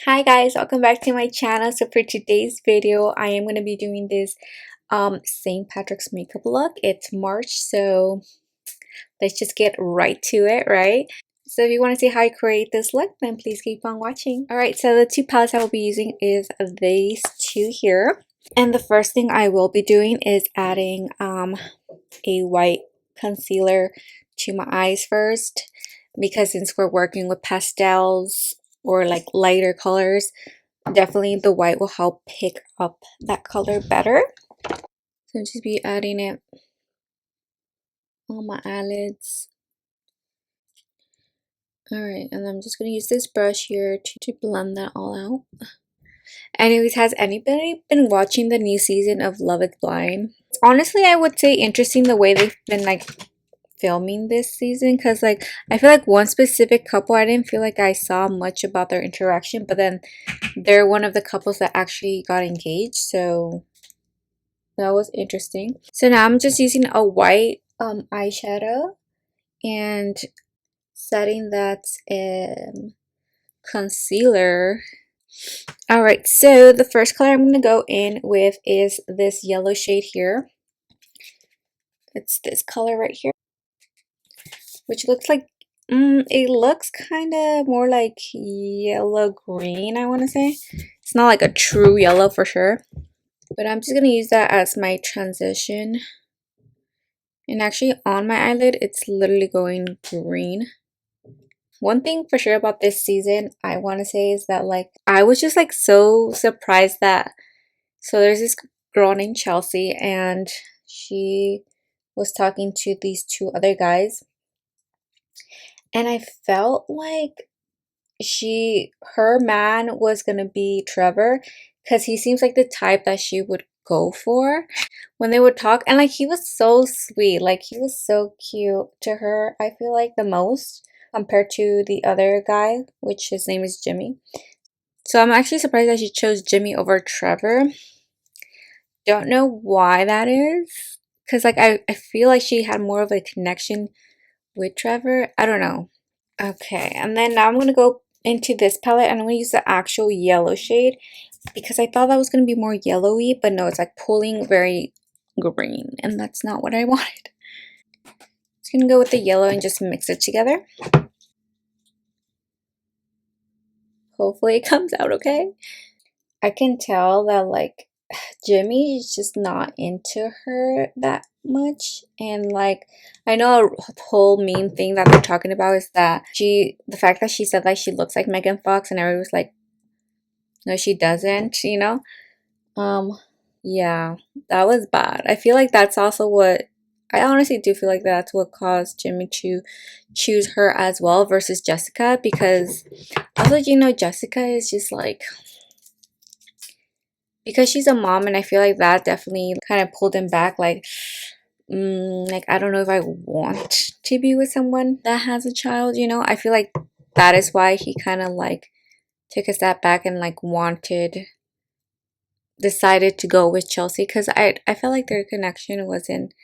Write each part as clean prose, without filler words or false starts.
Hi guys, welcome back to my channel. So for today's video, I am going to be doing this St. Patrick's makeup look. It's March, so let's just get right to it, right? So if you want to see how I create this look, then please keep on watching. Alright, so the two palettes I will be using is these two here. And the first thing I will be doing is adding a white concealer to my eyes first, because since we're working with pastels or like lighter colors, definitely the white will help pick up that color better. So just be adding it on my eyelids. Alright, and I'm just going to use this brush here to blend that all out. Anyways, has anybody been watching the new season of Love is Blind? Honestly, I would say interesting the way they've been like filming this season, because like I feel like one specific couple, I didn't feel like I saw much about their interaction, but then they're one of the couples that actually got engaged, so that was interesting. So now I'm just using a white eyeshadow and setting that concealer. All right, so the first color I'm going to go in with is this yellow shade here. It's this color right here, which looks like it looks kind of more like yellow green, I want to say. It's not like a true yellow for sure, but I'm just going to use that as my transition. And actually on my eyelid, it's literally going green. One thing for sure about this season, I want to say, is that like I was just like so surprised that there's this girl named Chelsea, and she was talking to these two other guys, and I felt like her man was gonna be Trevor, because he seems like the type that she would go for when they would talk. And like he was so sweet, like he was so cute to her, I feel like the most, compared to the other guy, which his name is Jimmy. So I'm actually surprised that she chose Jimmy over Trevor. Don't know why that is, because like I feel like she had more of a connection with Trevor. I don't know. Okay, and then now I'm going to go into this palette, and I'm going to use the actual yellow shade, because I thought that was going to be more yellowy, but no, it's like pulling very green, and that's not what I wanted. Just going to go with the yellow and just mix it together. Hopefully it comes out okay. I can tell that like Jimmy is just not into her that much, and like I know a whole meme thing that they're talking about is that the fact that she said that she looks like Megan Fox, and everyone was like, no, she doesn't, you know. Yeah, that was bad. I feel like that's also what I honestly do feel like that's what caused Jimmy to choose her as well versus Jessica, because also, you know, Jessica is just like, because she's a mom, and I feel like that definitely kind of pulled him back, like I don't know if I want to be with someone that has a child, you know. I feel like that is why he kind of like took a step back and like decided to go with Chelsea, because I felt like their connection wasn't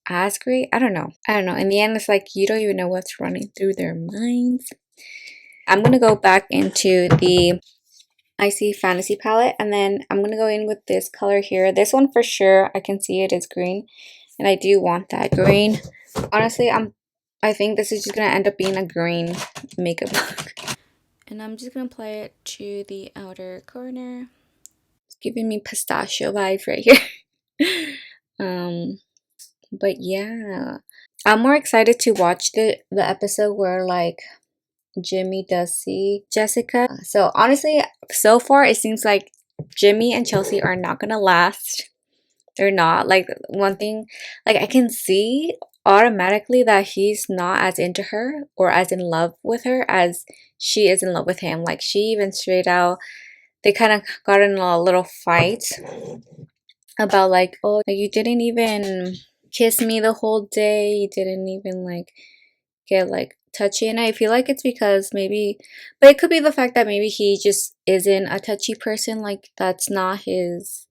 as great. I don't know, in the end it's like you don't even know what's running through their minds. I'm gonna go back into the Icy Fantasy palette, and then I'm gonna go in with this color here. This one for sure, I can see it is green, and I do want that green. Honestly, I think this is just gonna end up being a green makeup look. And I'm just gonna apply it to the outer corner. It's giving me pistachio vibes right here. But yeah, I'm more excited to watch the episode where like Jimmy does see Jessica. So honestly, so far it seems like Jimmy and Chelsea are not gonna last. They're not. Like one thing, like I can see automatically that he's not as into her or as in love with her as she is in love with him. Like she even straight out, they kind of got in a little fight about like, oh, you didn't even kiss me the whole day. You didn't even like get like touchy. And I feel like it's because maybe, but it could be the fact that maybe he just isn't a touchy person. Like that's not his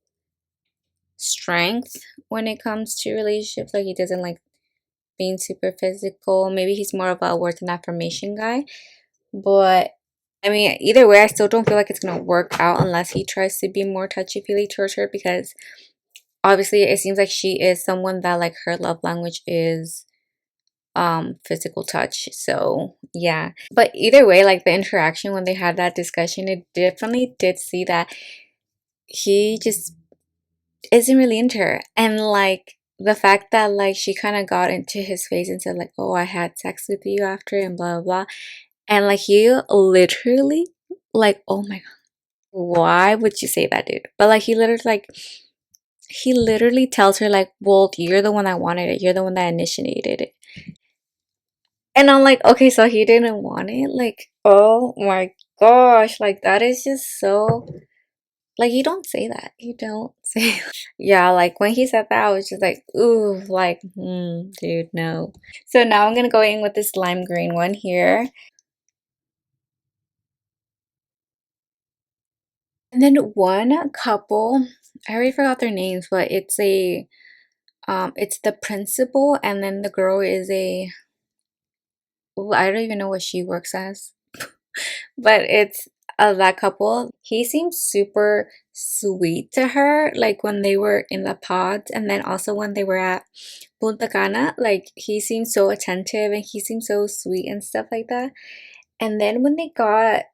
strength when it comes to relationships. Like he doesn't like being super physical. Maybe he's more of a words and affirmation guy. But I mean, either way, I still don't feel like it's gonna work out unless he tries to be more touchy-feely towards her, because obviously it seems like she is someone that like her love language is physical touch. So yeah, but either way, like the interaction when they had that discussion, it definitely did see that he just isn't really into her. And like the fact that like she kind of got into his face and said like, oh, I had sex with you after and blah blah blah, and like he literally like, oh my god, why would you say that, dude? But like he literally tells her like, well, you're the one that wanted it, you're the one that initiated it. And I'm like, okay, so he didn't want it? Like, oh my gosh, like that is just so, like, you don't say that. You don't say Yeah, like when he said that, I was just like, ooh, like, dude, no. So now I'm gonna go in with this lime green one here. And then one couple, I already forgot their names, but it's the principal, and then the girl is a, ooh, I don't even know what she works as. But it's that couple. He seems super sweet to her, like when they were in the pods, and then also when they were at Punta Cana. Like he seemed so attentive and he seemed so sweet and stuff like that. And then when they got,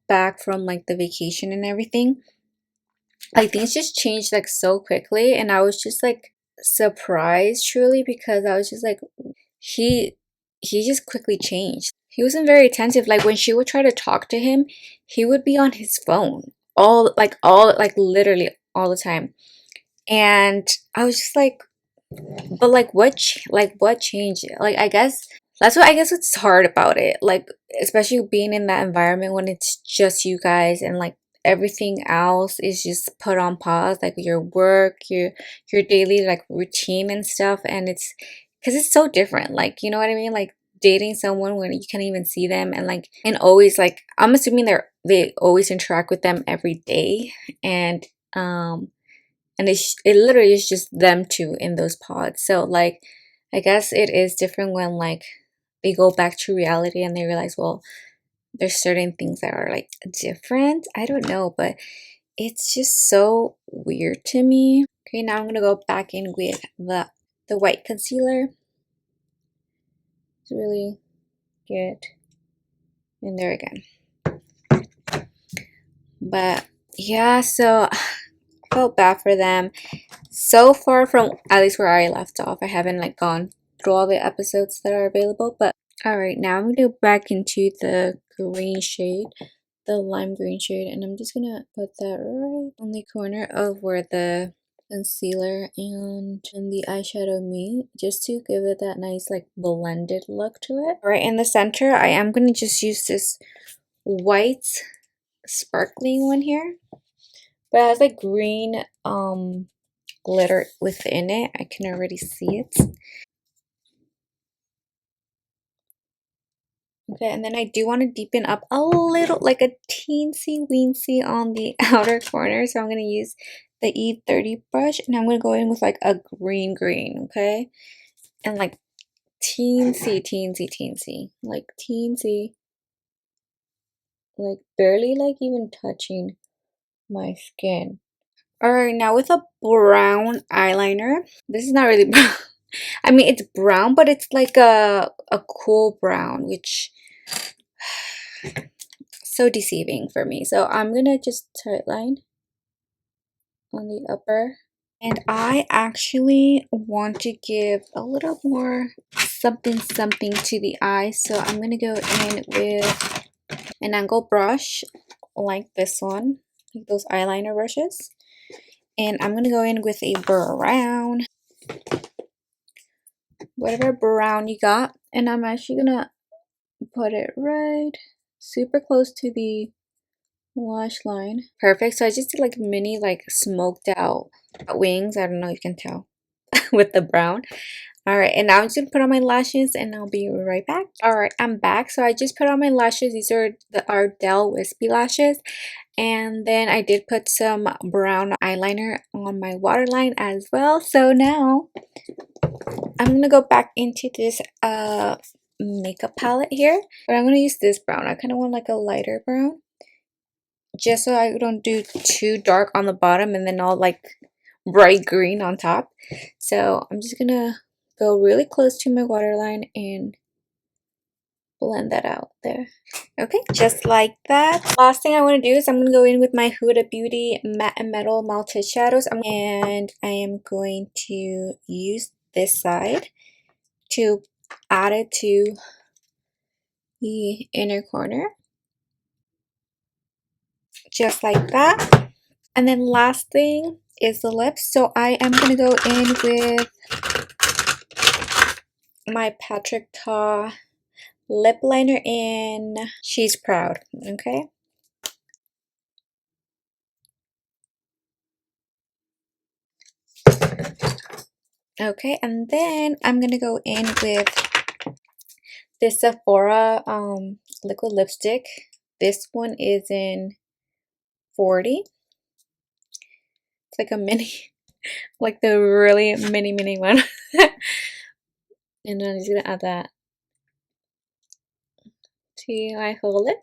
back from like the vacation and everything, like things just changed like so quickly, and I was just like surprised truly, because I was just like, he he just quickly changed. He wasn't very attentive. Like when she would try to talk to him, he would be on his phone all like literally all the time. And I was just like, but like what changed? Like I guess that's what I guess what's hard about it. Like especially being in that environment when it's just you guys, and like everything else is just put on pause, like your work, your daily like routine and stuff, and it's because it's so different. Like, you know what I mean? Like dating someone when you can't even see them, and like and always like I'm assuming they always interact with them every day, and um and it literally is just them two in those pods. So like I guess it is different when like they go back to reality and they realize, well, there's certain things that are like different. I don't know, but it's just so weird to me. Okay, now I'm gonna go back in with the white concealer. It's really good in there again. But yeah, so I felt bad for them. So far from at least where I left off, I haven't like gone through all the episodes that are available. But all right, now I'm gonna go back into the green shade, the lime green shade, and I'm just gonna put that right on the corner of where the concealer and the eyeshadow meet, just to give it that nice like blended look to it. All right, in the center, I am gonna just use this white sparkling one here, but it has like green glitter within it. I can already see it. Okay, and then I do want to deepen up a little, like a teensy weensy on the outer corner. So I'm going to use the E30 brush, and I'm going to go in with like a green, okay? And like teensy, like teensy, like barely like even touching my skin. All right, now with a brown eyeliner. This is not really brown. I mean, it's brown, but it's like a cool brown, which so deceiving for me. So I'm gonna just tightline on the upper. And I actually want to give a little more something to the eye. So I'm gonna go in with an angle brush like this one, like those eyeliner brushes. And I'm gonna go in with a brown, whatever brown you got. And I'm actually gonna put it right super close to the lash line. Perfect. So I just did like mini like smoked out wings. I don't know if you can tell with the brown. All right, and now I'm just gonna put on my lashes and I'll be right back. All right, I'm back. So I just put on my lashes. These are the Ardell Wispy lashes. And then I did put some brown eyeliner on my waterline as well. So now I'm gonna go back into this makeup palette here, but I'm going to use this brown. I kind of want like a lighter brown, just so I don't do too dark on the bottom and then all like bright green on top. So I'm just gonna go really close to my waterline and blend that out there. Okay, just like that. Last thing I want to do is I'm going to go in with my Huda Beauty Matte and Metal Melted Shadows, and I am going to use this side to add it to the inner corner, just like that. And then last thing is the lips. So I am going to go in with my Patrick Ta lip liner in She's Proud. Okay. Okay, and then I'm going to go in with this Sephora liquid lipstick. This one is in 40. It's like a mini, like the really mini one. And then I'm just gonna add that to my whole lip.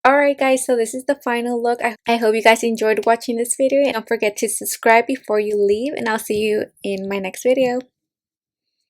Alright guys, so this is the final look. I hope you guys enjoyed watching this video, and don't forget to subscribe before you leave, and I'll see you in my next video.